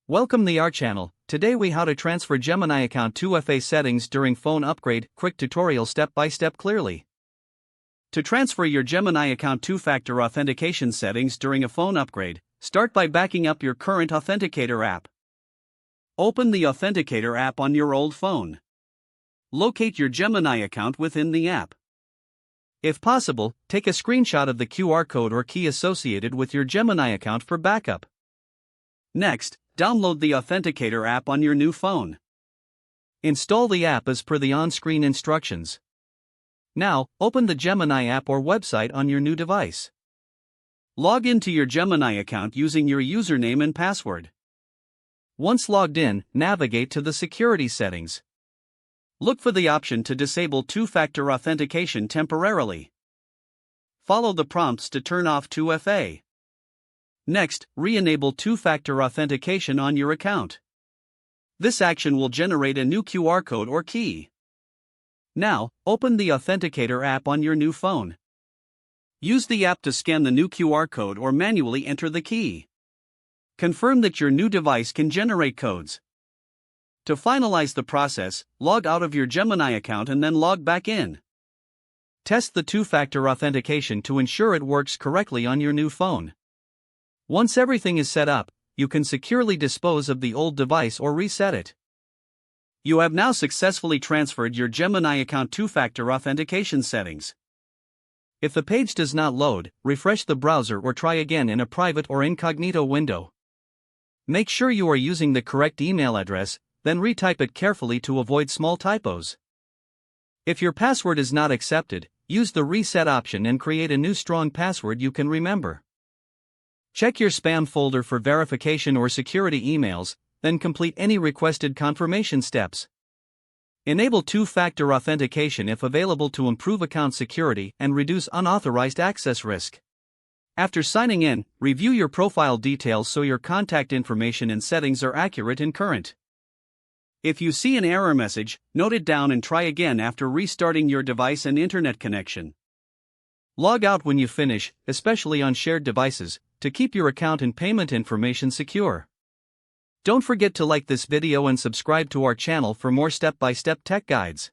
Welcome to our channel. Today we how to transfer Gemini account 2FA settings during phone upgrade. Quick tutorial step by step clearly. To transfer your Gemini account two-factor authentication settings during a phone upgrade, start by backing up your current Authenticator app. Open the Authenticator app on your old phone. Locate your Gemini account within the app. If possible, take a screenshot of the QR code or key associated with your Gemini account for backup. Next, download the Authenticator app on your new phone. Install the app as per the on-screen instructions. Now, open the Gemini app or website on your new device. Log into your Gemini account using your username and password. Once logged in, navigate to the security settings. Look for the option to disable two-factor authentication temporarily. Follow the prompts to turn off 2FA. Next, re-enable two-factor authentication on your account. This action will generate a new QR code or key. Now, open the Authenticator app on your new phone. Use the app to scan the new QR code or manually enter the key. Confirm that your new device can generate codes. To finalize the process, log out of your Gemini account and then log back in. Test the two-factor authentication to ensure it works correctly on your new phone. Once everything is set up, you can securely dispose of the old device or reset it. You have now successfully transferred your Gemini account two-factor authentication settings. If the page does not load, refresh the browser or try again in a private or incognito window. Make sure you are using the correct email address, then retype it carefully to avoid small typos. If your password is not accepted, use the reset option and create a new strong password you can remember. Check your spam folder for verification or security emails, then complete any requested confirmation steps. Enable two-factor authentication if available to improve account security and reduce unauthorized access risk. After signing in, review your profile details so your contact information and settings are accurate and current. If you see an error message, note it down and try again after restarting your device and internet connection. Log out when you finish, especially on shared devices, to keep your account and payment information secure. Don't forget to like this video and subscribe to our channel for more step-by-step tech guides.